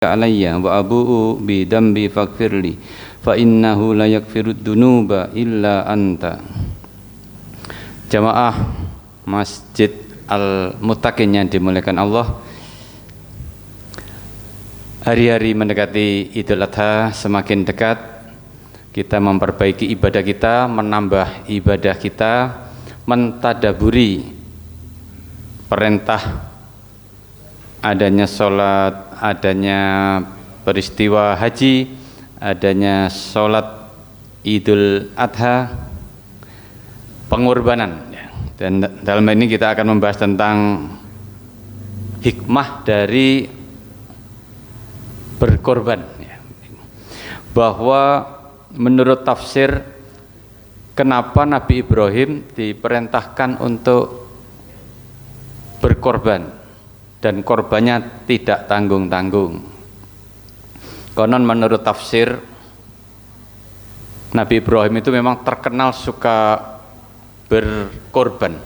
alayya wa abu'u bi dambi faghfirli fa innahu la yaghfirud dunuba illa anta. Jamaah Masjid Al-Muttaqin yang dimuliakan Allah, hari-hari mendekati Idul Adha semakin dekat. Kita memperbaiki ibadah kita, menambah ibadah kita, mentadaburi perintah adanya sholat, adanya peristiwa haji, adanya sholat Idul Adha, pengorbanan. Dan dalam ini kita akan membahas tentang hikmah dari berkorban, bahwa menurut tafsir kenapa Nabi Ibrahim diperintahkan untuk berkorban dan korbannya tidak tanggung-tanggung. Konon menurut tafsir Nabi Ibrahim itu memang terkenal suka berkorban.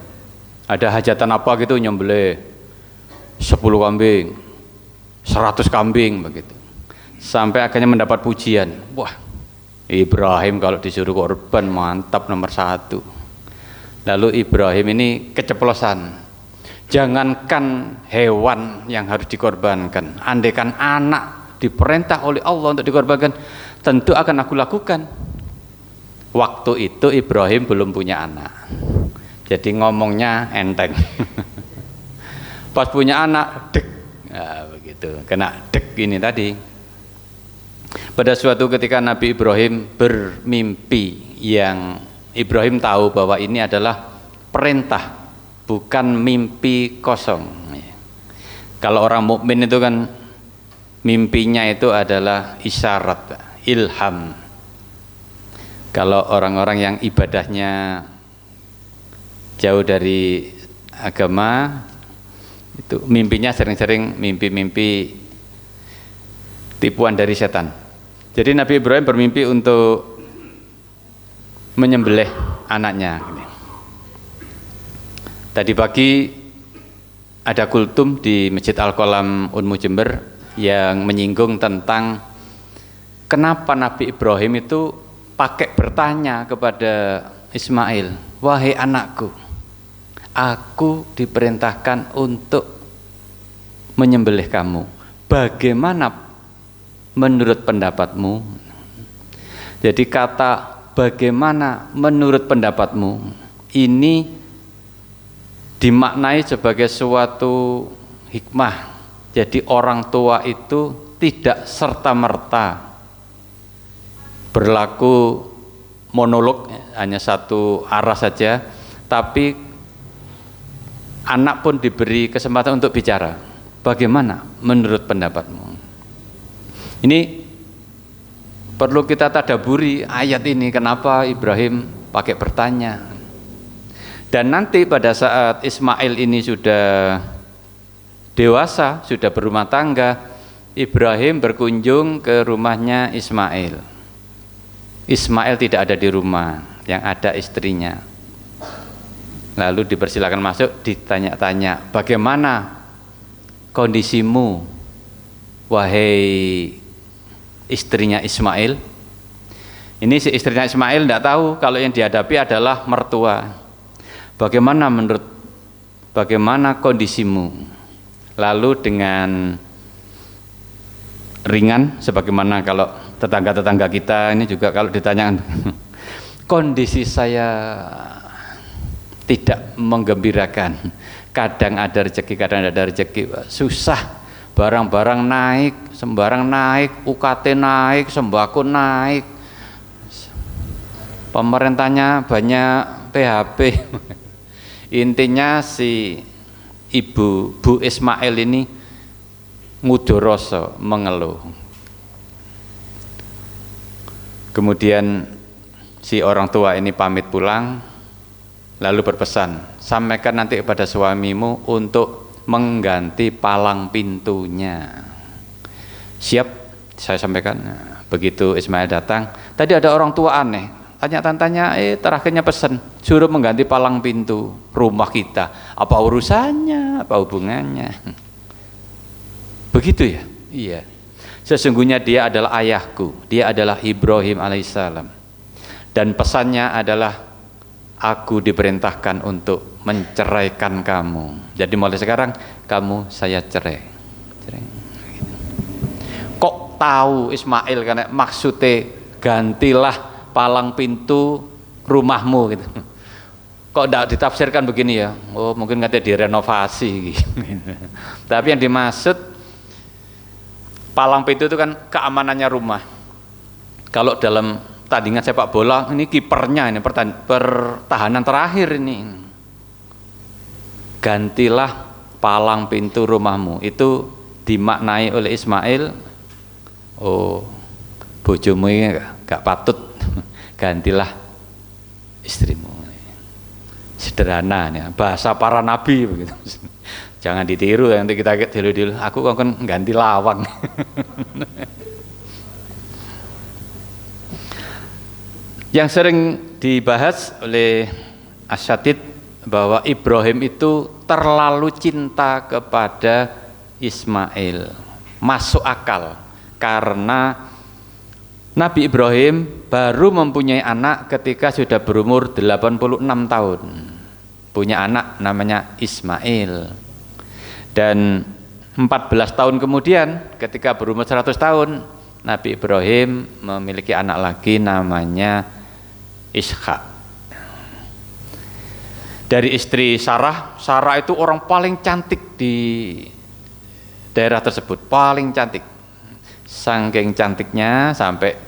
Ada hajatan apa gitu nyembelih 10 kambing, 100 kambing begitu. Sampai akhirnya mendapat pujian. Wah, Ibrahim kalau disuruh korban mantap nomor 1. Lalu Ibrahim ini keceplosan. Jangankan hewan yang harus dikorbankan, andaikan anak diperintah oleh Allah untuk dikorbankan, tentu akan aku lakukan. Waktu itu Ibrahim belum punya anak, jadi ngomongnya enteng. Pas punya anak, dek, nah, begitu, kena dek ini tadi. Pada suatu ketika Nabi Ibrahim bermimpi, yang Ibrahim tahu bahwa ini adalah perintah, bukan mimpi kosong. Kalau orang mukmin itu kan mimpinya itu adalah isyarat, ilham. Kalau orang-orang yang ibadahnya jauh dari agama, itu mimpinya sering-sering mimpi-mimpi tipuan dari setan. Jadi Nabi Ibrahim bermimpi untuk menyembelih anaknya. Tadi pagi ada kultum di Masjid Al-Qalam Unmu Jember yang menyinggung tentang kenapa Nabi Ibrahim itu pakai bertanya kepada Ismail, wahai anakku, aku diperintahkan untuk menyembelih kamu, bagaimana menurut pendapatmu? Jadi kata bagaimana menurut pendapatmu ini dimaknai sebagai suatu hikmah. Jadi orang tua itu tidak serta-merta berlaku monolog, hanya satu arah saja, tapi anak pun diberi kesempatan untuk bicara. Bagaimana menurut pendapatmu? Ini perlu kita tadaburi ayat ini, kenapa Ibrahim pakai bertanya. Dan nanti pada saat Ismail ini sudah dewasa, sudah berumah tangga, Ibrahim berkunjung ke rumahnya Ismail. Ismail tidak ada di rumah, yang ada istrinya. Lalu dipersilakan masuk, ditanya-tanya, bagaimana kondisimu, wahai istrinya Ismail? Ini si istrinya Ismail tidak tahu kalau yang dihadapi adalah mertua. Bagaimana kondisimu? Lalu dengan ringan, sebagaimana kalau tetangga-tetangga kita ini juga kalau ditanyakan, kondisi saya tidak menggembirakan, kadang ada rezeki, kadang tidak ada rezeki, susah, barang-barang naik, sembarang naik, UKT naik, sembako naik, pemerintahnya banyak PHP. Intinya si Bu Ismail ini ngudoroso, mengeluh. Kemudian si orang tua ini pamit pulang, lalu berpesan, sampaikan nanti kepada suamimu untuk mengganti palang pintunya. Siap, saya sampaikan. Begitu Ismail datang, tadi ada orang tua aneh, tanya-tanya, terakhirnya pesan, suruh mengganti palang pintu rumah kita. Apa urusannya, apa hubungannya? Begitu ya? Iya. Sesungguhnya dia adalah ayahku, dia adalah Ibrahim alaihissalam. Dan pesannya adalah aku diperintahkan untuk menceraikan kamu. Jadi mulai sekarang kamu saya cerai. Kok tahu Ismail karena maksudnya gantilah palang pintu rumahmu gitu. Kok tidak ditafsirkan begini ya? Oh mungkin katanya direnovasi gitu. Tapi yang dimaksud palang pintu itu kan keamanannya rumah. Kalau dalam tandingan sepak bola ini kipernya ini pertahanan terakhir ini. Gantilah palang pintu rumahmu. Itu dimaknai oleh Ismail. Oh bojomu ini gak patut. Gantilah istrimu. Sederhana nih, bahasa para nabi begitu. Jangan ditiru nanti kita dulu aku kan ganti lawang. Yang sering dibahas oleh Asyatid bahwa Ibrahim itu terlalu cinta kepada Ismail. Masuk akal karena Nabi Ibrahim baru mempunyai anak ketika sudah berumur 86 tahun. Punya anak namanya Ismail. Dan 14 tahun kemudian ketika berumur 100 tahun Nabi Ibrahim memiliki anak lagi namanya Ishak. Dari istri Sarah, Sarah itu orang paling cantik di daerah tersebut, paling cantik. Saking cantiknya sampai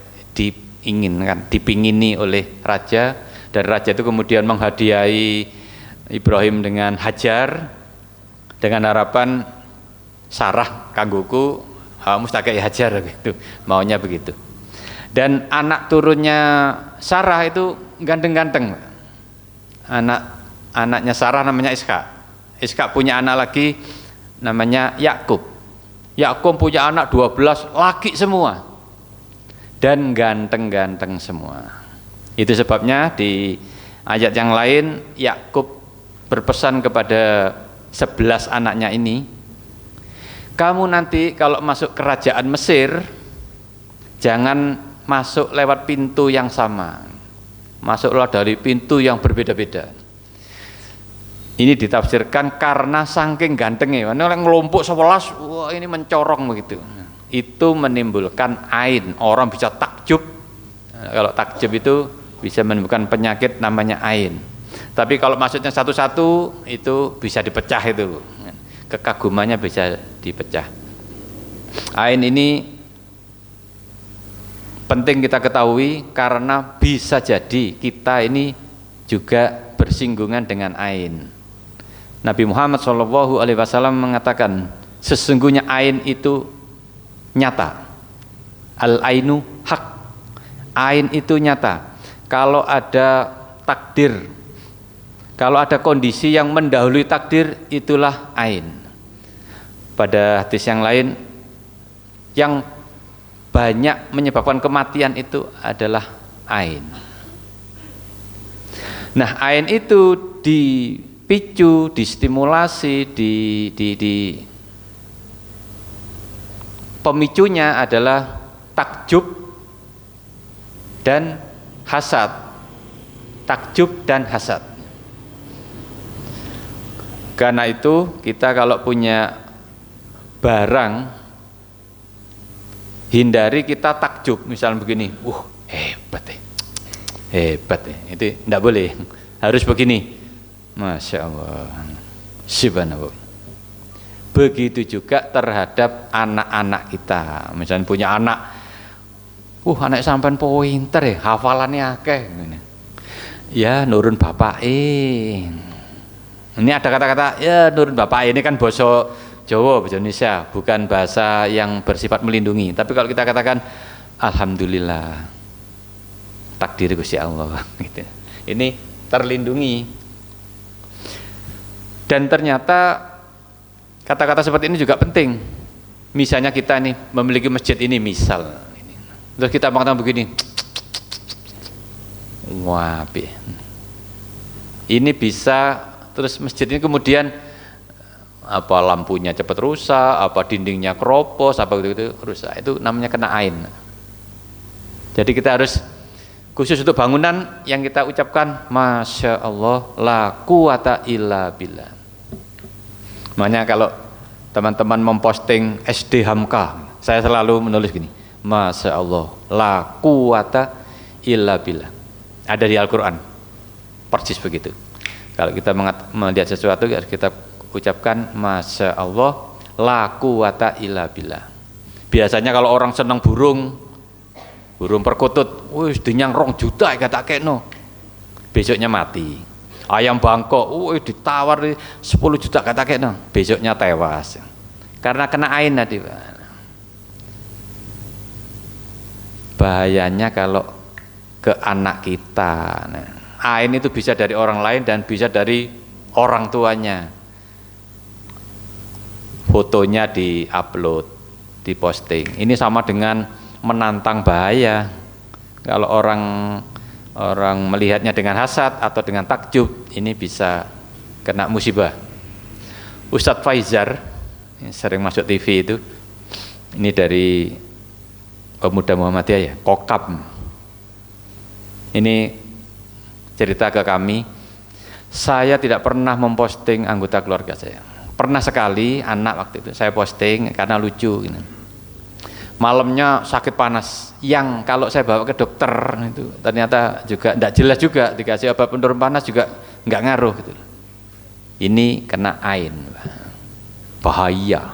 dipingini oleh raja, dan raja itu kemudian menghadiahi Ibrahim dengan Hajar dengan harapan Sarah kanggoku mustaqai Hajar gitu, maunya begitu. Dan anak turunnya Sarah itu ganteng-ganteng. Anaknya Sarah namanya Ishak. Ishak punya anak lagi namanya Yakub. Yakub punya anak 12 laki semua dan ganteng-ganteng semua. Itu sebabnya di ayat yang lain Yakub berpesan kepada 11 anaknya ini, kamu nanti kalau masuk kerajaan Mesir jangan masuk lewat pintu yang sama, masuklah dari pintu yang berbeda-beda. Ini ditafsirkan karena saking gantengnya, ini orang ngelompok 11, wah ini mencorong begitu. Itu menimbulkan ain, orang bisa takjub. Kalau takjub itu bisa menimbulkan penyakit namanya ain. Tapi kalau maksudnya satu-satu itu bisa dipecah, itu kekagumannya bisa dipecah. Ain ini penting kita ketahui karena bisa jadi kita ini juga bersinggungan dengan ain. Nabi Muhammad SAW mengatakan sesungguhnya ain itu nyata. Al-ainu hak. Ain itu nyata. Kalau ada takdir, kalau ada kondisi yang mendahului takdir, itulah ain. Pada hadis yang lain, yang banyak menyebabkan kematian itu adalah ain. Nah, ain itu dipicu, distimulasi, pemicunya adalah takjub dan hasad. Takjub dan hasad. Karena itu kita kalau punya barang, hindari kita takjub, misalnya begini, hebat itu tidak boleh, harus begini, Masya Allah, subhanallah. Begitu juga terhadap anak-anak kita, misalnya punya anak, anak sampean pointer ya, hafalannya akeh, ya nurun bapak ini ada kata-kata ya nurun bapak, ini kan bahasa Jawa, bahasa Indonesia, bukan bahasa yang bersifat melindungi. Tapi kalau kita katakan alhamdulillah takdir Gusti Allah gitu. Ini terlindungi. Dan ternyata kata-kata seperti ini juga penting. Misalnya kita nih memiliki masjid ini misal, terus kita mengatakan begini, wah, ini bisa, terus masjid ini kemudian apa lampunya cepat rusak, apa dindingnya keropos, apa gitu rusak, itu namanya kena ain. Jadi kita harus khusus untuk bangunan yang kita ucapkan Masya Allah la quwata illa billah. Makanya kalau teman-teman memposting SD Hamka, saya selalu menulis gini, Masya Allah la quwata illa billah. Ada di Al-Quran persis begitu. Kalau kita melihat sesuatu harus kita ucapkan Masya Allah la quwata illa billah. Biasanya kalau orang senang burung perkutut, wis dinyang 2 juta kata keno, besoknya mati. Ayam Bangkok, ditawar 10 juta kata keno, besoknya tewas karena kena ain tadi. Bahayanya kalau ke anak kita, nah, ain itu bisa dari orang lain dan bisa dari orang tuanya. Fotonya di-upload, diposting. Ini sama dengan menantang bahaya. Kalau orang melihatnya dengan hasad atau dengan takjub, ini bisa kena musibah. Ustadz Faizar yang sering masuk TV itu, ini dari Pemuda Muhammadiyah ya, Kokab. Ini cerita ke kami, saya tidak pernah memposting anggota keluarga saya. Pernah sekali anak waktu itu saya posting karena lucu gitu. Malamnya sakit panas yang kalau saya bawa ke dokter itu ternyata juga tidak jelas juga, dikasih obat penurun panas juga nggak ngaruh gitu. Ini kena ain, bahaya.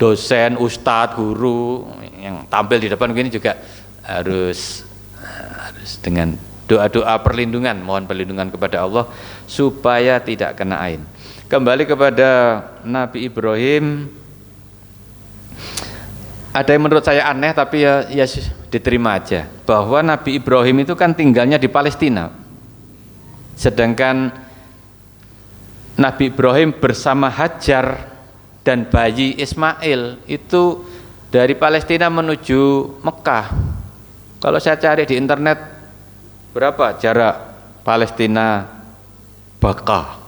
Dosen, ustadz, guru yang tampil di depan begini juga harus dengan doa-doa perlindungan, mohon perlindungan kepada Allah supaya tidak kena ain. Kembali kepada Nabi Ibrahim, ada yang menurut saya aneh tapi ya diterima aja, bahwa Nabi Ibrahim itu kan tinggalnya di Palestina, sedangkan Nabi Ibrahim bersama Hajar dan bayi Ismail itu dari Palestina menuju Mekah. Kalau saya cari di internet berapa jarak Palestina Baka,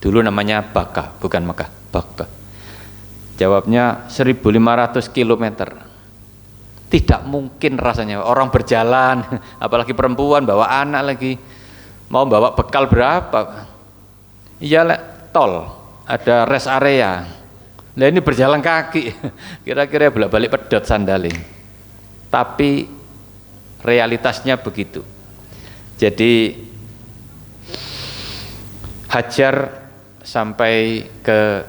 dulu namanya Baka bukan Mekah, Baka. Jawabnya 1.500 km. Tidak mungkin rasanya orang berjalan, apalagi perempuan bawa anak lagi, mau bawa bekal berapa? Iya, tol ada rest area. Nah ini berjalan kaki, kira-kira bolak-balik pedot sandali. Tapi realitasnya begitu. Jadi Hajar sampai ke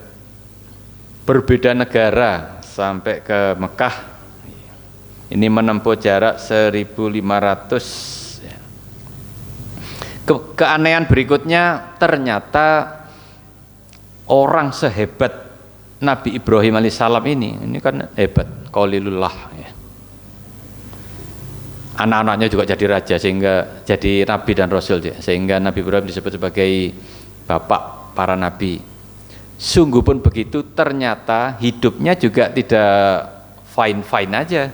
berbeda negara, sampai ke Mekah, ini menempuh jarak 1.500. Keanehan berikutnya, ternyata orang sehebat Nabi Ibrahim alaihissalam ini kan hebat, Khalilullah ya. Anak-anaknya juga jadi raja, sehingga jadi nabi dan rasul ya. Sehingga Nabi Ibrahim disebut sebagai bapak para nabi. Sungguh pun begitu, ternyata hidupnya juga tidak fine-fine aja.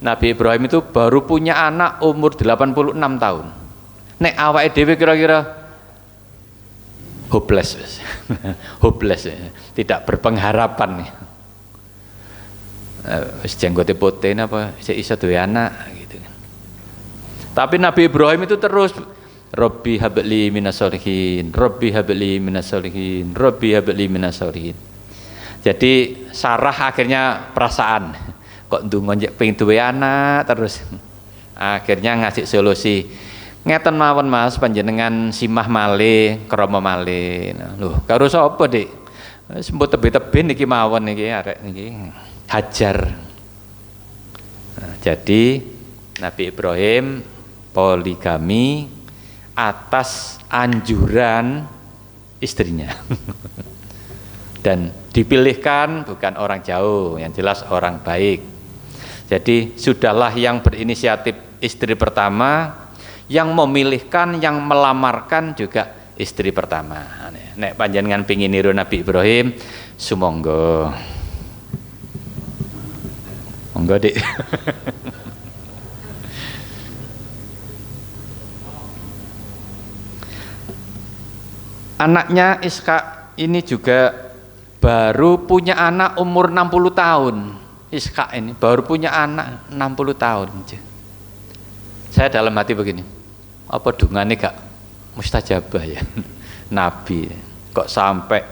Nabi Ibrahim itu baru punya anak umur 86 tahun. Nek awake dhewe kira-kira hopeless, hopeless, tidak berpengharapan. Wis jenggote putih apa sik iso duwe anak gitu. Tapi Nabi Ibrahim itu terus Rabbi habli minasolihin, Rabbi habli minasolihin, Rabbi habli minasolihin. Jadi Sarah akhirnya perasaan kok ndonga njek pengin duwe anak terus. Akhirnya ngasih solusi. Ngeten mawon Mas, panjenengan simah malih, krama malih. Lho, karo sapa, Dik? Wis mbok tebe-tebe niki mawon niki arek niki. Hajar. Nah, jadi Nabi Ibrahim poligami atas anjuran istrinya. Dan dipilihkan bukan orang jauh, yang jelas orang baik. Jadi sudahlah yang berinisiatif istri pertama, yang memilihkan, yang melamarkan juga istri pertama. Nek panjenengan pingin niru Nabi Ibrahim, sumangga. Monggo, Dik. Anaknya Ishak ini juga baru punya anak umur 60 tahun. Ishak ini baru punya anak 60 tahun. Saya dalam hati begini, apa dungane gak mustajabah ya? Nabi kok sampai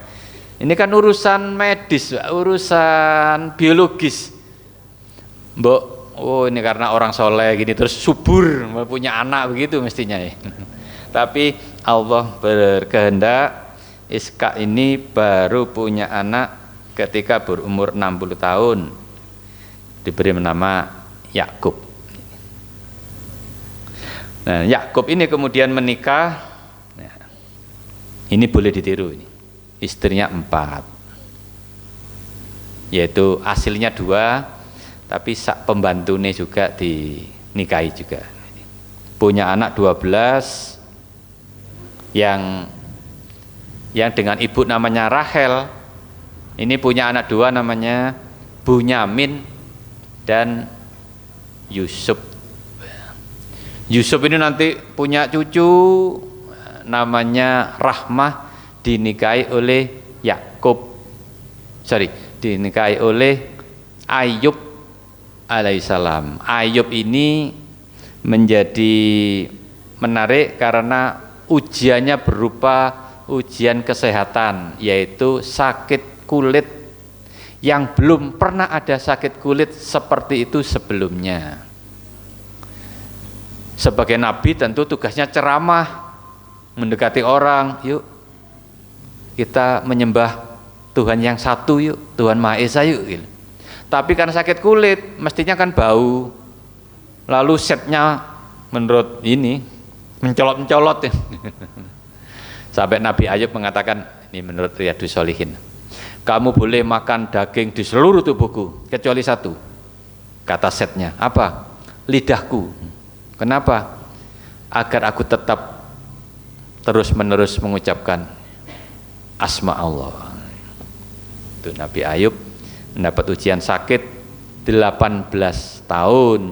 ini kan urusan medis, urusan biologis. Mbok, oh ini karena orang soleh gini terus subur punya anak begitu mestinya ya. Tapi Allah berkehendak Ishak ini baru punya anak ketika berumur 60 tahun, diberi nama Yakub. Nah, Yakub ini kemudian menikah. Nah, ini boleh ditiru ini. Istrinya 4, yaitu hasilnya 2, tapi sak pembantune juga dinikahi juga. Punya anak 12 yang dengan ibu namanya Rahel. Ini punya anak 2 namanya Bunyamin dan Yusuf. Yusuf ini nanti punya cucu namanya Rahmah, dinikahi oleh dinikahi oleh Ayub alaihissalam. Ayub ini menjadi menarik karena ujiannya berupa ujian kesehatan, yaitu sakit kulit yang belum pernah ada sakit kulit seperti itu sebelumnya. Sebagai nabi tentu tugasnya ceramah, mendekati orang, yuk kita menyembah Tuhan yang satu, yuk Tuhan Maha Esa yuk gitu. Tapi karena sakit kulit mestinya kan bau, lalu setnya menurut ini mencolot-mencolot ya. Sampai Nabi Ayub mengatakan, ini menurut Riyadhus Shalihin, kamu boleh makan daging di seluruh tubuhku kecuali satu. Kata setnya, apa? Lidahku. Kenapa? Agar aku tetap terus-menerus mengucapkan asma Allah. Itu Nabi Ayub mendapat ujian sakit 18 tahun.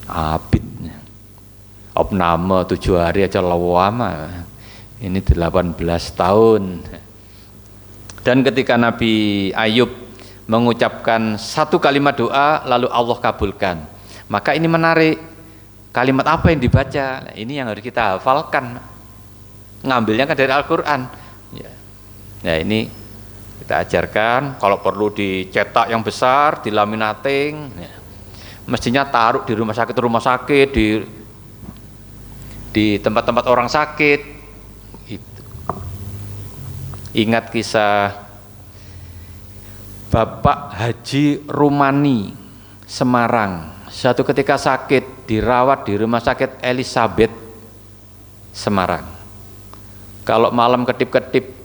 Abid. Opname 7 hari aja lawama. Ini 18 tahun. Dan ketika Nabi Ayub mengucapkan satu kalimat doa lalu Allah kabulkan. Maka ini menarik, kalimat apa yang dibaca? Nah, ini yang harus kita hafalkan. Ngambilnya kan dari Al-Quran ya. Nah ini kita ajarkan, kalau perlu dicetak yang besar, dilaminating ya. Mestinya taruh di rumah sakit, di tempat-tempat orang sakit itu. Ingat kisah Bapak Haji Rumani Semarang. Suatu ketika sakit, dirawat di rumah sakit Elizabeth Semarang. Kalau malam kedip-kedip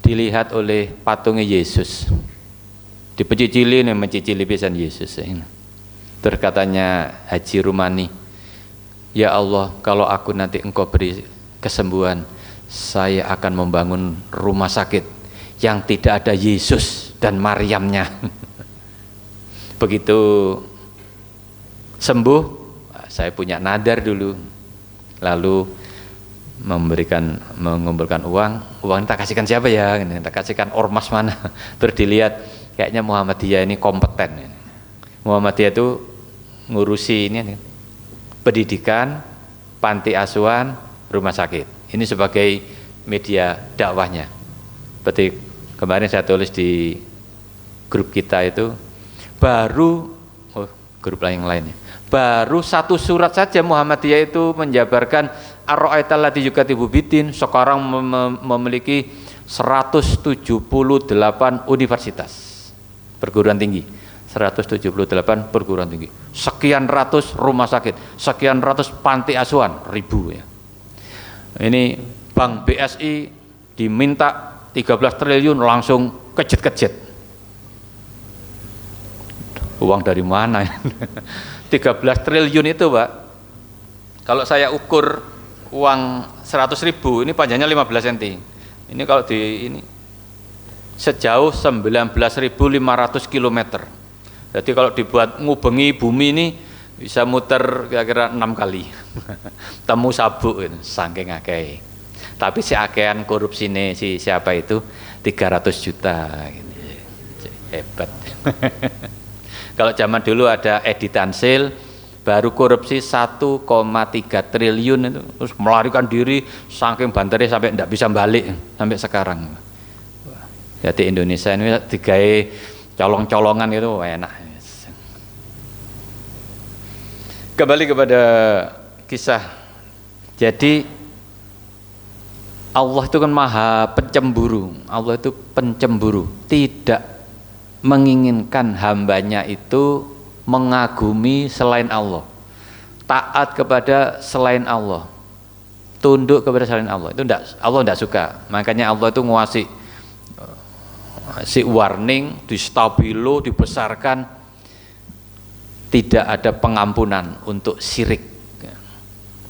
dilihat oleh patungnya Yesus, dipecicili nih, mencicili pisan Yesus. Terus katanya Haji Rumani, ya Allah, kalau aku nanti engkau beri kesembuhan, saya akan membangun rumah sakit yang tidak ada Yesus dan Maryamnya. Begitu sembuh, saya punya nadar dulu, lalu mengumpulkan uang tak kasihkan siapa ya, tak kasihkan ormas mana. Terus dilihat kayaknya Muhammadiyah ini kompeten. Muhammadiyah itu ngurusi ini pendidikan, panti asuhan, rumah sakit. Ini sebagai media dakwahnya. Seperti kemarin saya tulis di grup kita itu, grup yang lainnya, baru satu surat saja Muhammadiyah itu menjabarkan ar-ra'aital ladzi yukatibu bidin, sekarang memiliki 178 universitas perguruan tinggi, 178 perguruan tinggi, sekian ratus rumah sakit, sekian ratus panti asuhan, ribu ya. Ini Bank BSI diminta 13 triliun langsung kejet-kejet. Uang dari mana? 13 triliun itu, Pak. Kalau saya ukur uang 100.000, ini panjangnya 15 cm. Ini kalau di ini sejauh 19.500 km. Jadi kalau dibuat ngubengi bumi ini bisa muter kira-kira 6 kali. Temu sabuk itu, saking akeh. Tapi si akehan korupsi ini, si siapa itu 300 juta gitu. Hebat. Kalau zaman dulu ada Edi Tansil baru korupsi 1,3 triliun itu terus melarikan diri saking banternya sampai tidak bisa balik sampai sekarang. Jadi Indonesia ini digawe colong-colongan itu enak. Kembali kepada kisah. Jadi Allah itu kan maha pencemburu. Allah itu pencemburu, tidak menginginkan hambanya itu mengagumi selain Allah, taat kepada selain Allah, tunduk kepada selain Allah. Itu enggak, Allah tidak suka. Makanya Allah itu nguasi si warning, di stabilo, dibesarkan, tidak ada pengampunan untuk syirik.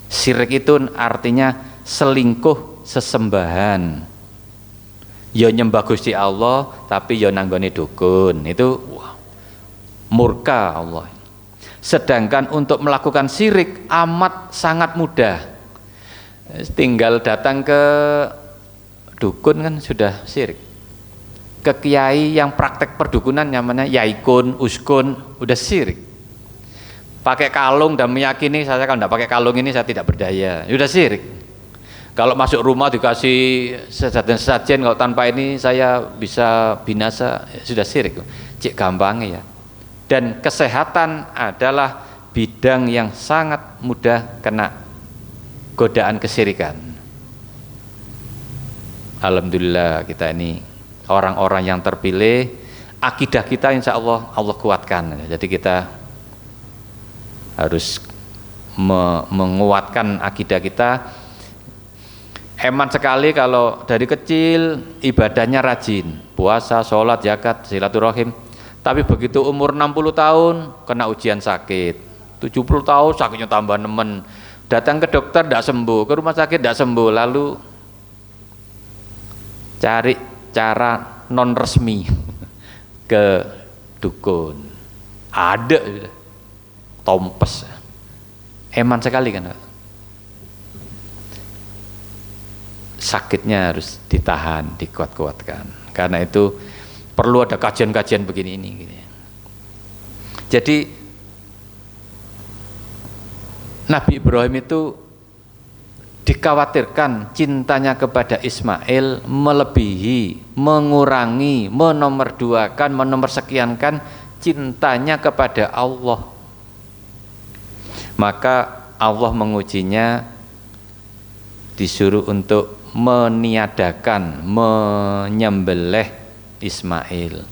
Syirik itu artinya selingkuh sesembahan. Ya nyembah Gusti Allah tapi ya nanggone dukun. Itu murka Allah. Sedangkan untuk melakukan syirik amat sangat mudah. Tinggal datang ke dukun kan sudah syirik. Ke kiai yang praktek perdukunan namanya yaikun, uskun, udah syirik. Pakai kalung dan meyakini saya kalau tidak pakai kalung ini saya tidak berdaya, sudah syirik. Kalau masuk rumah dikasih sesajen, kalau tanpa ini saya bisa binasa, sudah syirik. Cik gampangnya ya. Dan kesehatan adalah bidang yang sangat mudah kena godaan kesyirikan. Alhamdulillah kita ini orang-orang yang terpilih, akidah kita insya Allah Allah kuatkan. Jadi kita harus menguatkan akidah kita. Hemat sekali kalau dari kecil ibadahnya rajin, puasa, sholat, zakat, silaturahim. Tapi begitu umur 60 tahun kena ujian sakit, 70 tahun sakitnya tambah nemen, datang ke dokter tidak sembuh, ke rumah sakit tidak sembuh, lalu cari cara non resmi ke dukun, ada tompes, eman sekali kan, sakitnya harus ditahan, dikuat-kuatkan. Karena itu perlu ada kajian-kajian begini ini. Jadi Nabi Ibrahim itu dikhawatirkan cintanya kepada Ismail melebihi, mengurangi, menomorduakan, menomorsekiankan cintanya kepada Allah. Maka Allah mengujinya, disuruh untuk meniadakan, menyembelih Ismail.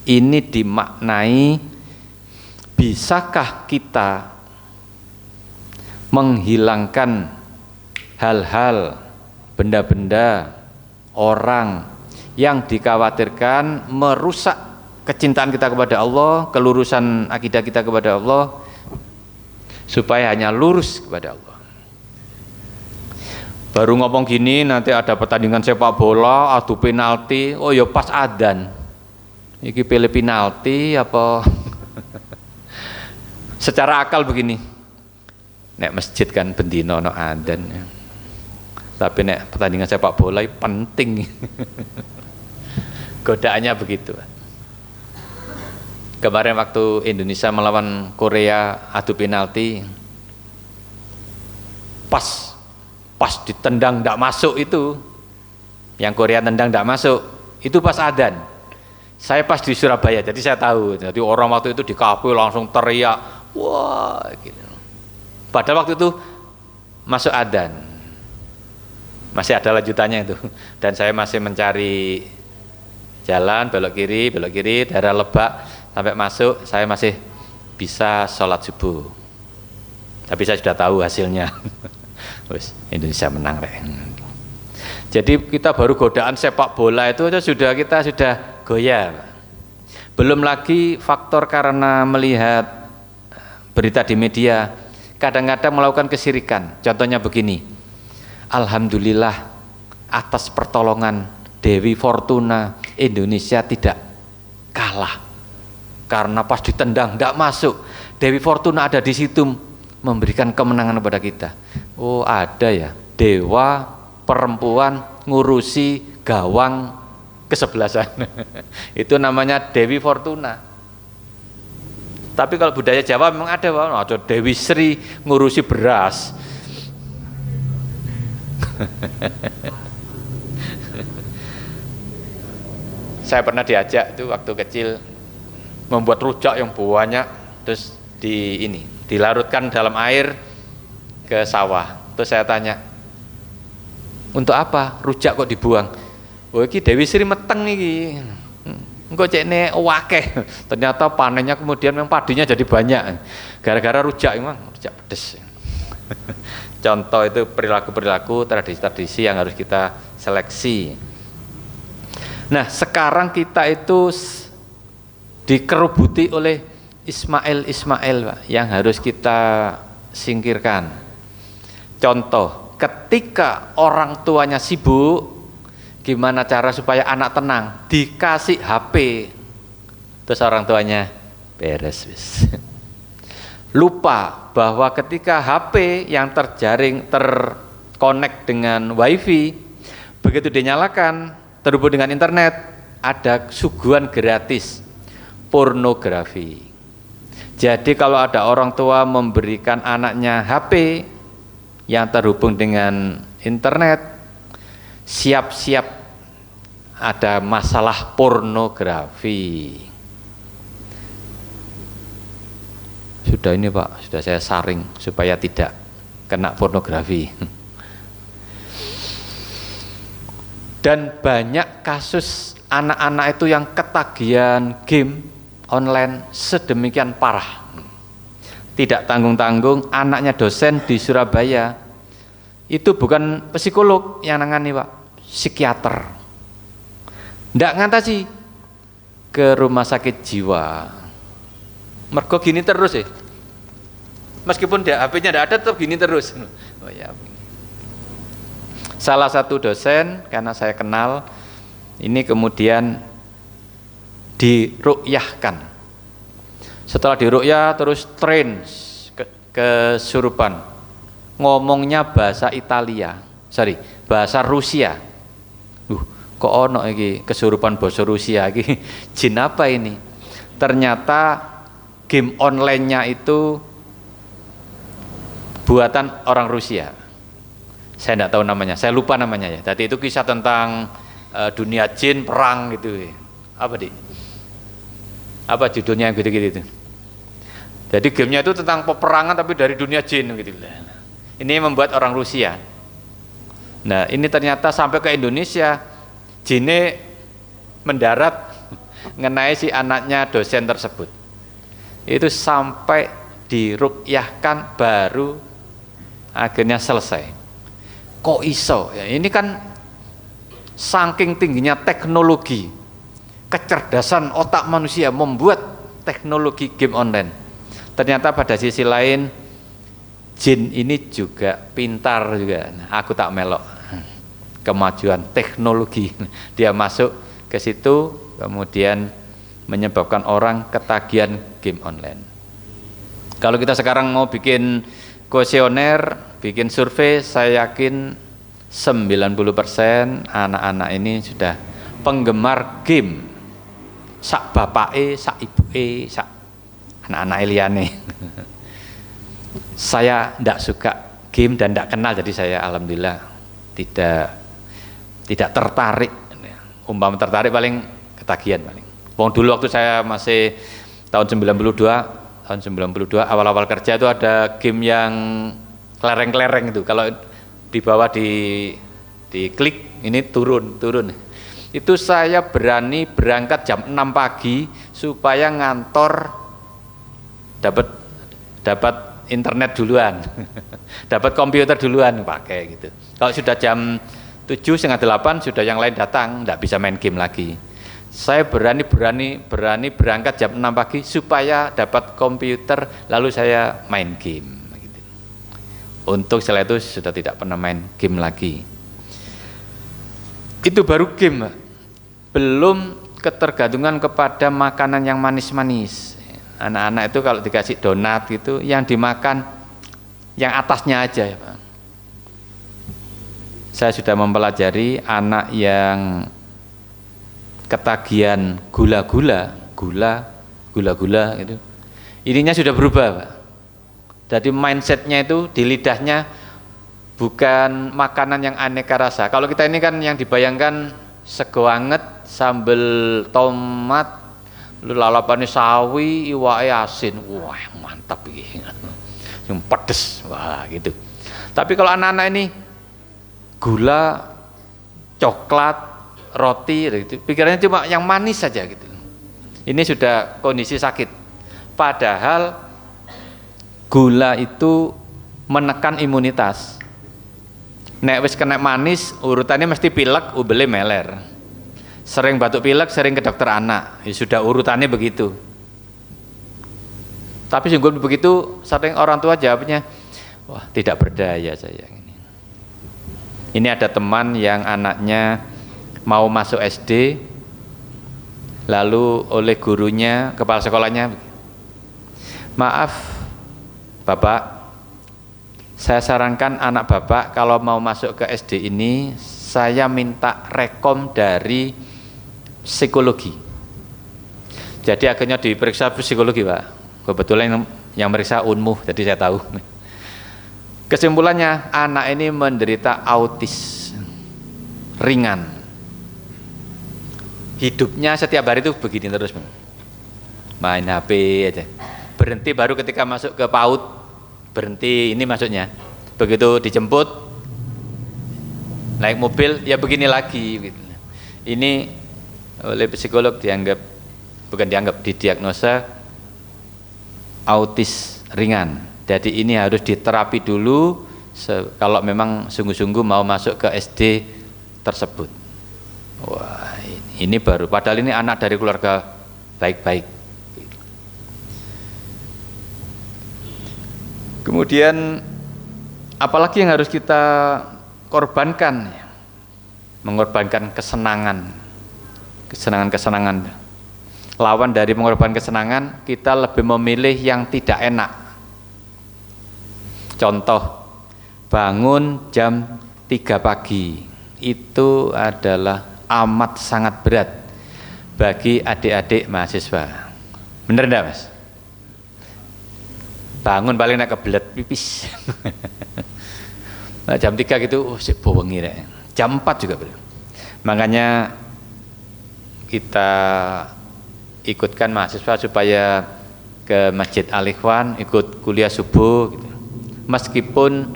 Ini dimaknai, bisakah kita menghilangkan hal-hal, benda-benda, orang yang dikhawatirkan merusak kecintaan kita kepada Allah, kelurusan akidah kita kepada Allah, supaya hanya lurus kepada Allah. Baru ngomong gini, nanti ada pertandingan sepak bola, adu penalti, oh ya pas adzan. Iki pilih penalti apa? Secara akal begini, nek masjid kan bendino no adzan, tapi nek pertandingan sepak bola penting. Godaannya begitu. Kemarin waktu Indonesia melawan Korea adu penalti, pas ditendang tidak masuk itu, yang Korea tendang tidak masuk, itu pas adzan. Saya pas di Surabaya, jadi saya tahu. Jadi orang waktu itu di kafe langsung teriak, wah gitu. Padahal waktu itu masuk adzan, masih ada lanjutannya itu. Dan saya masih mencari jalan belok kiri, daerah Lebak sampai masuk, saya masih bisa sholat subuh. Tapi saya sudah tahu hasilnya. Wes, Indonesia menang rek. Jadi kita baru godaan sepak bola itu sudah goyah. Belum lagi faktor karena melihat berita di media, kadang-kadang melakukan kesyirikan. Contohnya begini, alhamdulillah atas pertolongan Dewi Fortuna, Indonesia tidak kalah. Karena pas ditendang tidak masuk, Dewi Fortuna ada di situ memberikan kemenangan kepada kita. Oh ada ya, dewa perempuan ngurusi gawang kesebelasan. Itu namanya Dewi Fortuna. Tapi kalau budaya Jawa memang ada, ada Dewi Sri ngurusi beras. Saya pernah diajak itu waktu kecil membuat rujak yang banyak, terus dilarutkan dalam air ke sawah. Terus saya tanya, untuk apa rujak kok dibuang? Oh, ini Dewi Sri meteng iki. Engko cekne wakeh. Ternyata panennya kemudian memang padinya jadi banyak. Gara-gara rujak memang rujak pedes. Contoh itu perilaku-perilaku, tradisi-tradisi yang harus kita seleksi. Nah, sekarang kita itu dikerubuti oleh Ismail Pak, yang harus kita singkirkan. Contoh, ketika orang tuanya sibuk, gimana cara supaya anak tenang? Dikasih HP, terus orang tuanya beres wis. Lupa bahwa ketika HP yang terkonek dengan wifi, begitu dinyalakan terhubung dengan internet, ada suguhan gratis pornografi. Jadi kalau ada orang tua memberikan anaknya HP yang terhubung dengan internet, siap-siap ada masalah pornografi. Sudah ini Pak, sudah saya saring supaya tidak kena pornografi. Dan banyak kasus anak-anak itu yang ketagihan game online sedemikian parah. Tidak tanggung-tanggung, anaknya dosen di Surabaya itu bukan psikolog yang nangani Pak, psikiater. Ndak ngantasi ke rumah sakit jiwa. Mergo gini terus ya. Meskipun dia HP-nya ndak ada tetap gini terus. Oh ya. Salah satu dosen, karena saya kenal, ini kemudian diruqyahkan. Setelah diruqyah terus train kesurupan, ngomongnya bahasa bahasa Rusia. Kok ono iki kesurupan bahasa Rusia iki? Jin apa ini? Ternyata game online-nya itu buatan orang Rusia. Saya tidak tahu namanya, saya lupa namanya ya. Tadi itu kisah tentang dunia jin perang gitu. Apa apa judulnya yang gitu-gitu itu? Jadi gamenya itu tentang peperangan tapi dari dunia jin gitu. Ini membuat orang Rusia. Nah ini ternyata sampai ke Indonesia, jinnya mendarat mengenai si anaknya dosen tersebut. Itu sampai diruqyahkan baru akhirnya selesai. Kok iso? Ya, ini kan saking tingginya teknologi, kecerdasan otak manusia membuat teknologi game online. Ternyata pada sisi lain jin ini juga pintar juga. Nah, aku tak melok kemajuan teknologi. Dia masuk ke situ kemudian menyebabkan orang ketagihan game online. Kalau kita sekarang mau bikin kuesioner, bikin survei, saya yakin 90% anak-anak ini sudah penggemar game. Sak bapake, sak ibuke, sak anak-anak liyane. Saya tidak suka game dan tidak kenal, jadi saya alhamdulillah tidak tertarik. Umpama tertarik paling ketagihan paling. Wong dulu waktu saya masih tahun 92 awal-awal kerja itu ada game yang kelereng-kelereng itu, kalau di bawah di klik ini turun. Itu saya berani berangkat jam 6 pagi supaya ngantor dapat internet duluan. Dapat komputer duluan pakai gitu. Kalau sudah jam 7 setengah 8 sudah yang lain datang, enggak bisa main game lagi. Saya berani berangkat jam 6 pagi supaya dapat komputer lalu saya main game. Untuk setelah itu sudah tidak pernah main game lagi. Itu baru game, belum ketergantungan kepada makanan yang manis-manis. Anak-anak itu kalau dikasih donat gitu, yang dimakan yang atasnya aja ya Pak. Saya sudah mempelajari anak yang ketagihan gula-gula gitu. Ininya sudah berubah, Pak. Jadi mindsetnya itu di lidahnya bukan makanan yang aneka rasa. Kalau kita ini kan yang dibayangkan sego anget, sambel tomat, lalapane sawi, iwake asin. Wah, mantap iki. Yang pedes, wah gitu. Tapi kalau anak-anak ini gula, coklat, roti gitu. Pikirannya cuma yang manis saja gitu. Ini sudah kondisi sakit. Padahal gula itu menekan imunitas. Nek wis kena manis, urutannya mesti pilek, ubele meler. Sering batuk pilek, sering ke dokter anak. Ya sudah urutannya begitu. Tapi sungguh begitu, sering orang tua jawabnya, wah tidak berdaya saya ini. Ini ada teman yang anaknya mau masuk SD, lalu oleh gurunya, kepala sekolahnya, maaf Bapak, saya sarankan anak Bapak kalau mau masuk ke SD ini, saya minta rekom dari psikologi. Jadi akhirnya diperiksa psikologi, Pak. Kebetulan yang meriksa Unmuh, jadi saya tahu. Kesimpulannya, anak ini menderita autis ringan. Hidupnya setiap hari itu begini terus, main HP aja. Berhenti baru ketika masuk ke PAUD, berhenti ini maksudnya. Begitu dijemput, naik mobil, ya begini lagi. Ini oleh psikolog didiagnosa autis ringan. Jadi ini harus diterapi dulu kalau memang sungguh-sungguh mau masuk ke SD tersebut. Wah, ini baru, padahal ini anak dari keluarga baik-baik. Kemudian apalagi yang harus kita korbankan? Mengorbankan kesenangan. Lawan dari mengorbankan kesenangan, kita lebih memilih yang tidak enak. Contoh, bangun jam 3 pagi itu adalah amat sangat berat bagi adik-adik mahasiswa. Bener enggak, Mas? Bangun paling nak kebelet pipis. Nah, jam 3 gitu, sik bowengi rek. Jam 4 juga bener. Makanya kita ikutkan mahasiswa supaya ke Masjid Al-Ikhwan, ikut kuliah subuh gitu. Meskipun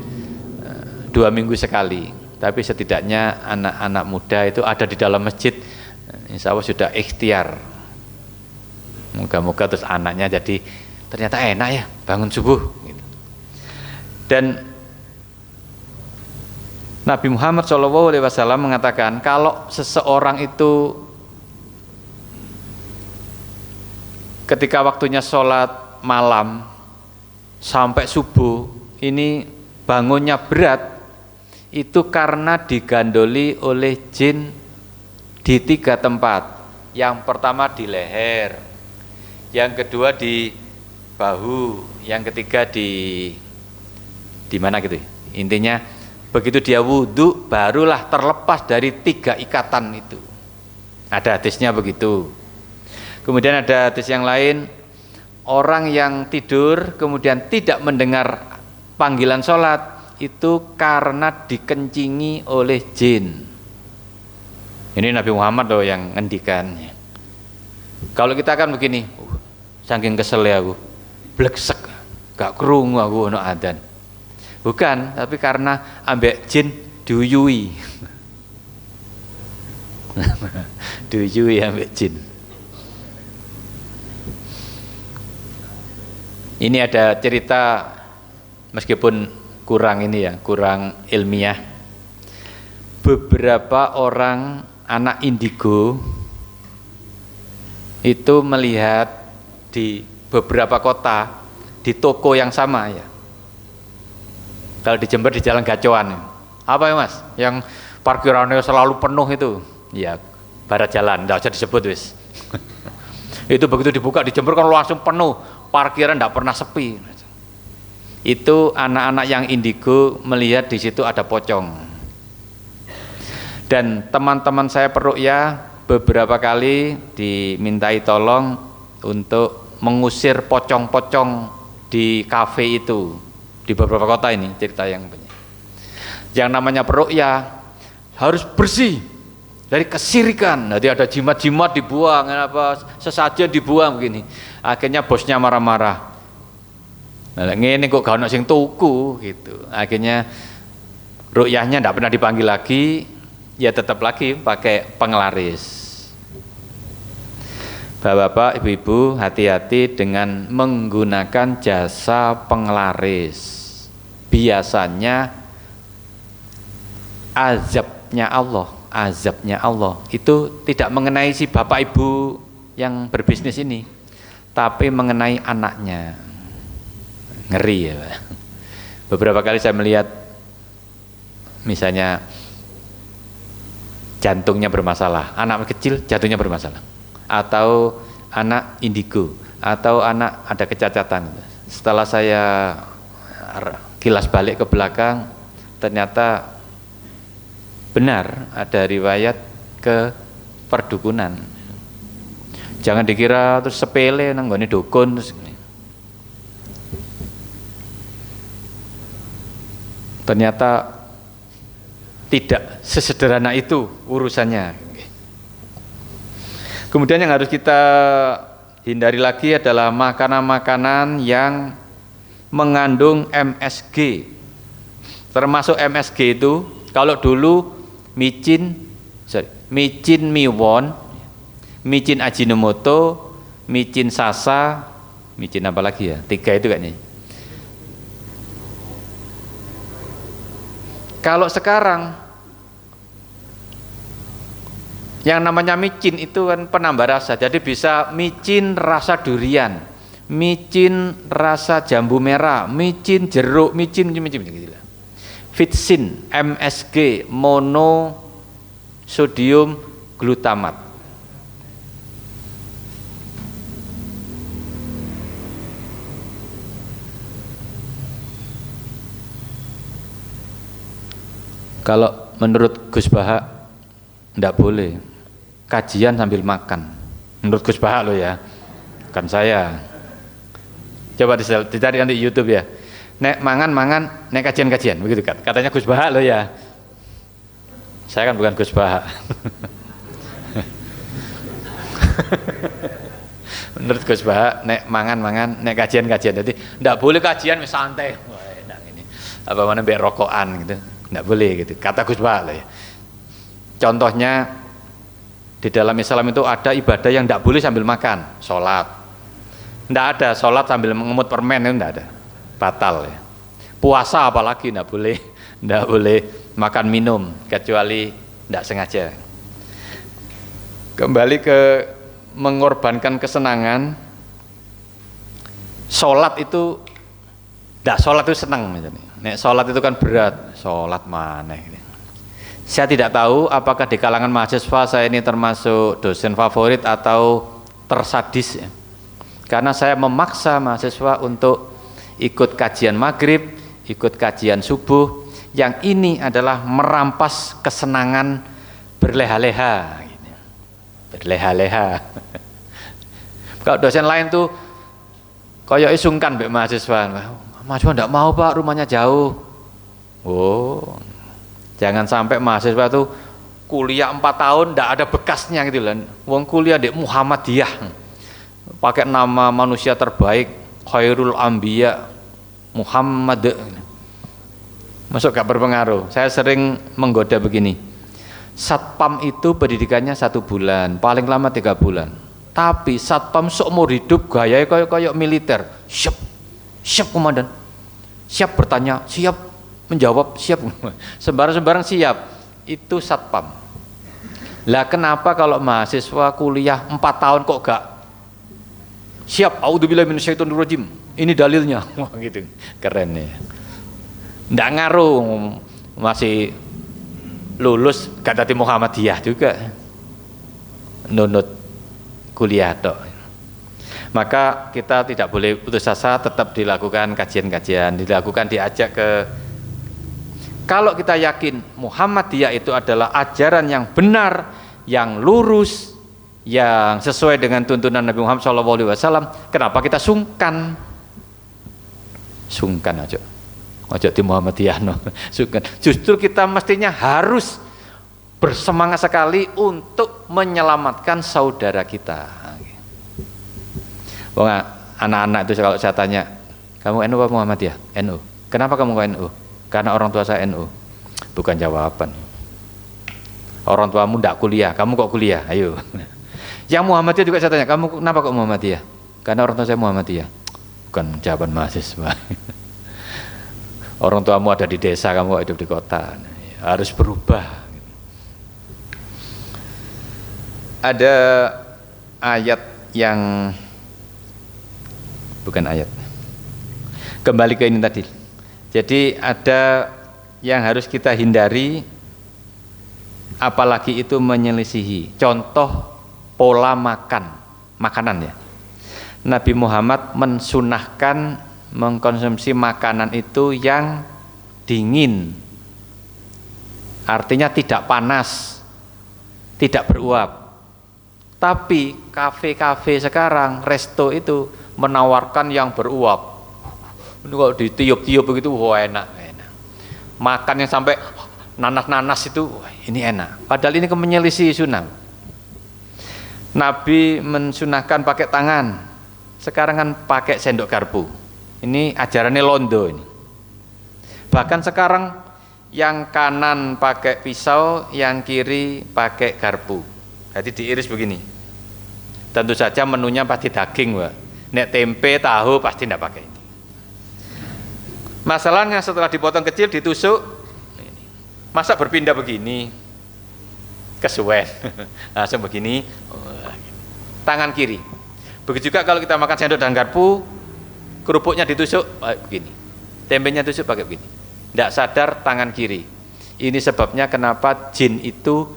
2 minggu sekali, tapi setidaknya anak-anak muda itu ada di dalam masjid, insya Allah sudah ikhtiar. Moga-moga terus anaknya jadi ternyata enak ya bangun subuh gitu. Dan Nabi Muhammad SAW mengatakan kalau seseorang itu ketika waktunya sholat malam sampai subuh ini bangunnya berat, itu karena digandoli oleh jin di 3 tempat. Yang pertama di leher, yang kedua di bahu, yang ketiga di mana gitu. Intinya begitu dia wudhu barulah terlepas dari 3 ikatan itu. Ada hadisnya begitu. Kemudian ada hadis yang lain, orang yang tidur kemudian tidak mendengar panggilan sholat itu karena dikencingi oleh jin. Ini Nabi Muhammad loh yang ngendikan. Kalau kita kan begini, saking kesel ya aku, bleksek, gak krungu aku ono adzan. Bukan, tapi karena ambek jin diuyui. Diuyui ambek jin. Ini ada cerita meskipun kurang ini ya, kurang ilmiah. Beberapa orang anak indigo itu melihat di beberapa kota di toko yang sama ya. Kalau di Jember di Jalan Gacoan. Apa ya Mas? Yang parkirannya selalu penuh itu. Ya, barat jalan, enggak usah disebut wis. Itu begitu dibuka di Jember kan langsung penuh. Parkiran tidak pernah sepi. Itu anak-anak yang indigo melihat di situ ada pocong. Dan teman-teman saya peruqyah beberapa kali dimintai tolong untuk mengusir pocong-pocong di kafe itu di beberapa kota. Ini cerita yang namanya peruqyah harus bersih dari kesirikan. Nanti ada jimat-jimat dibuang, apa sesajen dibuang begini. Akhirnya bosnya marah-marah. Nah, ngene kok gak ono sing tuku gitu. Akhirnya ruqyahnya tidak pernah dipanggil lagi, ya tetap lagi pakai penglaris. Bapak-bapak, ibu-ibu, hati-hati dengan menggunakan jasa penglaris. Biasanya azabnya Allah itu tidak mengenai si bapak ibu yang berbisnis ini, tapi mengenai anaknya. Ngeri ya Pak. Beberapa kali saya melihat misalnya jantungnya bermasalah, anak kecil jantungnya bermasalah, atau anak indigo, atau anak ada kecacatan. Setelah saya kilas balik ke belakang, ternyata benar ada riwayat ke perdukunan. Jangan dikira terus sepele nang nggone dukun terus. Ternyata tidak sesederhana itu urusannya. Kemudian yang harus kita hindari lagi adalah makanan-makanan yang mengandung MSG. Termasuk MSG itu, kalau dulu micin miwon, micin ajinomoto, micin sasa, micin apa lagi ya? 3 itu kayaknya. Kalau sekarang yang namanya micin itu kan penambah rasa, jadi bisa micin rasa durian, micin rasa jambu merah, micin jeruk, micin gitu. Vitsin, MSG, monosodium glutamat. Kalau menurut Gus Baha enggak boleh kajian sambil makan. Menurut Gus Baha loh ya, kan saya. Coba dicari nanti YouTube ya. Nek mangan, nek kajian-kajian, begitu kan? Katanya Gus Baha loh ya. Saya kan bukan Gus Baha. Menurut Gus Baha, nek mangan, nek kajian-kajian. Jadi enggak boleh kajian santai. Wah, enak ini. Apa mana biar rokokan gitu. Enggak boleh gitu. Kata Gus Baha loh ya. Contohnya di dalam Islam itu ada ibadah yang enggak boleh sambil makan, sholat. Enggak ada sholat sambil mengemut permen, itu enggak ada. Batal ya. Puasa apalagi enggak boleh makan minum kecuali enggak sengaja. Kembali ke mengorbankan kesenangan. Sholat itu enggak, sholat itu senang misalnya. Nek sholat itu kan berat, sholat mana ini. Saya tidak tahu apakah di kalangan mahasiswa saya ini termasuk dosen favorit atau tersadis ya. Karena saya memaksa mahasiswa untuk ikut kajian maghrib, ikut kajian subuh, yang ini adalah merampas kesenangan berleha-leha gitu. Berleha-leha. Kalau dosen lain tuh kayak sungkan mbek mahasiswa, mahasiswa enggak mau Pak, rumahnya jauh. Oh, jangan sampai mahasiswa tuh kuliah 4 tahun enggak ada bekasnya gitu lah. Wong kuliah di Muhammadiyah, pakai nama manusia terbaik, Khairul Anbiya, Muhammad. Masuk gak berpengaruh. Saya sering menggoda begini. Satpam itu pendidikannya 1 bulan, paling lama 3 bulan. Tapi satpam seumur hidup gaya kayak militer. Siap komandan. Siap bertanya, siap menjawab, siap. Sembarang siap. Itu satpam. Lah kenapa kalau mahasiswa kuliah 4 tahun kok gak siap? A'udzubillahi minasyaitonirrajim. Ini dalilnya. Wah gitu. Keren ya. Nggak ngaruh, masih lulus gak dadi Muhammadiyah juga. Nunut kuliah tok. Maka kita tidak boleh putus asa, tetap dilakukan kajian-kajian, diajak ke. Kalau kita yakin Muhammadiyah itu adalah ajaran yang benar, yang lurus, yang sesuai dengan tuntunan Nabi Muhammad SAW, kenapa kita sungkan? Sungkan aja, ojo di Muhammadiyah no. Sungkan. Justru kita mestinya harus bersemangat sekali untuk menyelamatkan saudara kita. Wong anak-anak itu kalau saya tanya, kamu NU apa Muhammadiyah? NU. Kenapa kamu ke NU? Karena orang tua saya NU. Bukan jawaban. Orang tuamu tidak kuliah, kamu kok kuliah? Ayo. Yang Muhammadiyah juga saya tanya, kamu kenapa kok Muhammadiyah? Karena orang tua saya Muhammadiyah. Bukan jawaban mahasiswa. Orang tuamu ada di desa, kamu kok hidup di kota. Harus berubah. Ada ayat yang bukan ayat. Kembali ke ini tadi. Jadi ada yang harus kita hindari, apalagi itu menyelisihi. Contoh pola makanan ya. Nabi Muhammad mensunahkan mengkonsumsi makanan itu yang dingin. Artinya tidak panas, tidak beruap. Tapi kafe-kafe sekarang, resto itu menawarkan yang beruap. Ini kalau ditiup-tiup begitu, wah enak. Makan yang sampai nanas-nanas itu, wah, ini enak. Padahal ini menyelisih sunnah. Nabi mensunahkan pakai tangan. Sekarang kan pakai sendok garpu. Ini ajarannya londo ini. Bahkan sekarang yang kanan pakai pisau, yang kiri pakai garpu. Jadi diiris begini. Tentu saja menunya pasti daging, Pak. Nek tempe, tahu pasti tidak pakai ini. Masalahnya setelah dipotong kecil ditusuk, masa berpindah begini, kesuwen, langsung begini, tangan kiri. Begitu juga kalau kita makan sendok dan garpu, kerupuknya ditusuk begini, tempenya tusuk pakai begini, tidak sadar tangan kiri. Ini sebabnya kenapa jin itu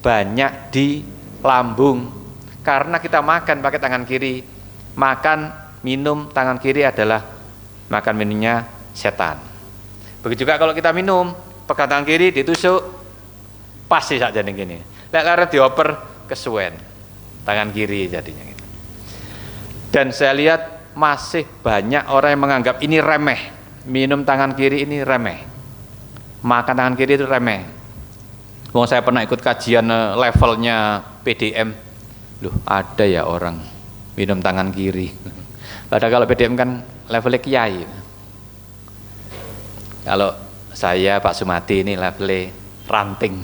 banyak di lambung, karena kita makan pakai tangan kiri. Makan minum tangan kiri adalah makan minumnya setan. Begitu juga kalau kita minum pegang tangan kiri ditusuk, pasti saja gini. Karena dioper kesuwen tangan kiri jadinya gitu. Dan saya lihat masih banyak orang yang menganggap ini remeh. Minum tangan kiri ini remeh, makan tangan kiri itu remeh. Wong saya pernah ikut kajian levelnya PDM, loh ada ya orang minum tangan kiri. Padahal kalau PDM kan levelnya kiai. Kalau saya Pak Sumati ini levelnya ranting.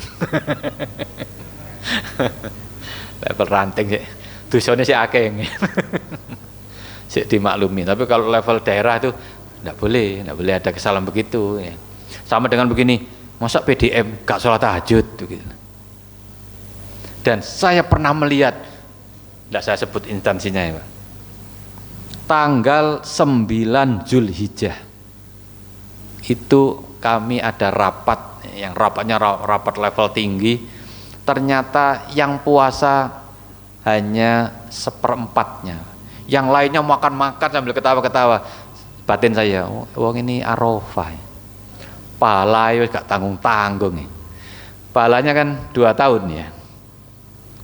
Level ranting sih, dosanya sih akeh. Sih dimaklumi. Tapi kalau level daerah itu tidak boleh ada kesalahan begitu. Ya. Sama dengan begini, masa PDM gak sholat tahajud gitu. Dan saya pernah melihat, tidak saya sebut instansinya ya Pak, tanggal 9 Zulhijjah itu kami ada rapat, yang rapatnya rapat level tinggi. Ternyata yang puasa hanya 1/4-nya, yang lainnya makan-makan sambil ketawa-ketawa. Batin saya, wong ini Arafah, pahala gak tanggung-tanggung. Pahalanya kan 2 tahun ya.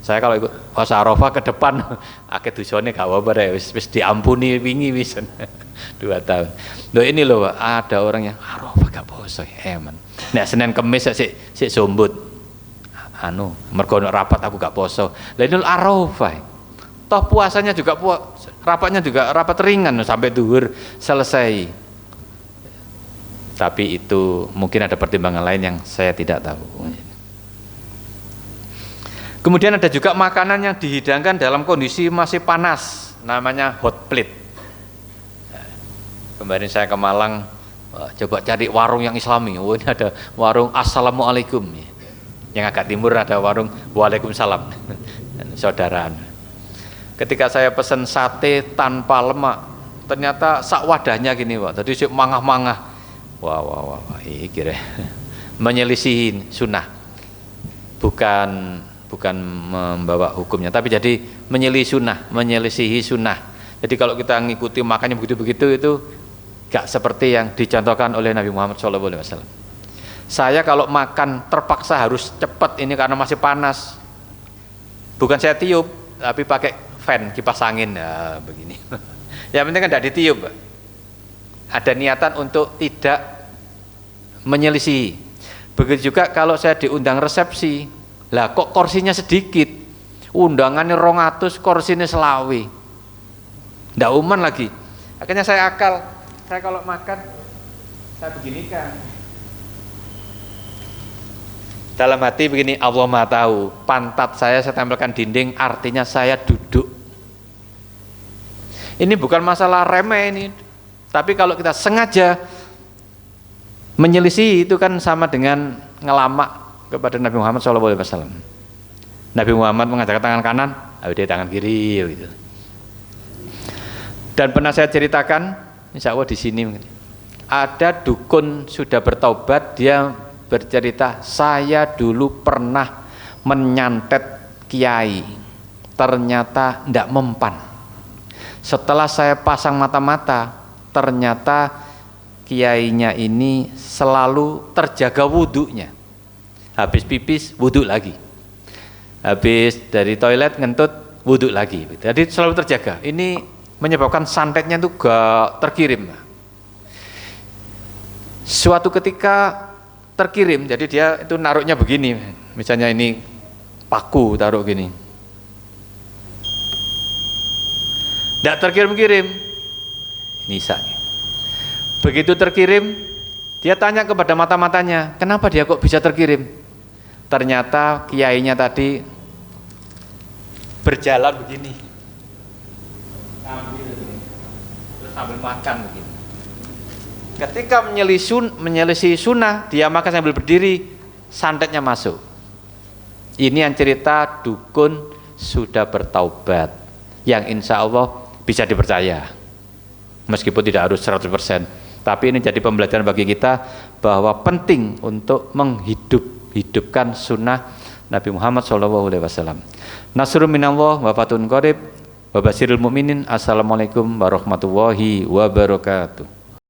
Saya kalau ikut puasa Arafah ke depan akeh dosane gak apa-apa, wis diampuni wingi wis 2 tahun. Loh ini loh ada orang yang Arafah gak poso eman. Nek Senin Kamis sik sombut. Mergo rapat aku gak poso. Lah ini Arafah. Toh puasanya juga rapatnya juga rapat ringan sampai duhur selesai. Tapi itu mungkin ada pertimbangan lain yang saya tidak tahu. Kemudian ada juga makanan yang dihidangkan dalam kondisi masih panas, namanya hot plate. Kemarin saya ke Malang, coba cari warung yang islami. Oh ini ada warung Assalamualaikum. Yang agak timur ada warung Waalaikumsalam. Saudaraan. Ketika saya pesan sate tanpa lemak, ternyata sak wadahnya gini Pak. Tadi sih mangah-mangah. Wah, ini kira menyelisihin sunnah. Bukan membawa hukumnya, tapi jadi menyelisihi sunnah. Jadi kalau kita ngikuti makannya begitu-begitu itu gak seperti yang dicontohkan oleh Nabi Muhammad SAW. Saya kalau makan terpaksa harus cepat ini karena masih panas. Bukan saya tiup, tapi pakai fan, kipas angin, nah, begini. Yang penting kan tidak ditiup. Ada niatan untuk tidak menyelisihi. Begitu juga kalau saya diundang resepsi, lah kok kursinya sedikit, undangannya 200, kursinya selawi, ndak uman lagi. Akhirnya saya kalau makan, saya beginikan. Dalam hati begini, Allah Maha tahu, pantat saya tempelkan dinding, artinya saya duduk. Ini bukan masalah remeh ini, tapi kalau kita sengaja menyelisih itu kan sama dengan ngelamak kepada Nabi Muhammad SAW. Nabi Muhammad mengajarkan tangan kanan, dia tangan kiri, gitu. Dan pernah saya ceritakan, insya Allah di sini, ada dukun sudah bertaubat, dia bercerita, saya dulu pernah menyantet kiai, ternyata tidak mempan. Setelah saya pasang mata-mata, ternyata kiainya ini selalu terjaga wudhunya. Habis pipis, wudhu lagi. Habis dari toilet ngentut, wudhu lagi. Jadi selalu terjaga. Ini menyebabkan santetnya itu gak terkirim. Suatu ketika terkirim, jadi dia itu naruhnya begini, misalnya ini paku taruh gini, tidak terkirim-kirim, ini isanya. Begitu terkirim, dia tanya kepada mata-matanya, kenapa dia kok bisa terkirim? Ternyata kiainya tadi berjalan begini, terus sambil makan begini. Ketika menyelisih sunnah, dia makan sambil berdiri, santetnya masuk. Ini yang cerita dukun sudah bertaubat, yang insya Allah bisa dipercaya, meskipun tidak harus 100%. Tapi ini jadi pembelajaran bagi kita bahwa penting untuk menghidupkan sunnah Nabi Muhammad SAW. Nasrun minallah wa fathun qarib wa basyiril mu'minin. Assalamualaikum warahmatullahi wabarakatuh.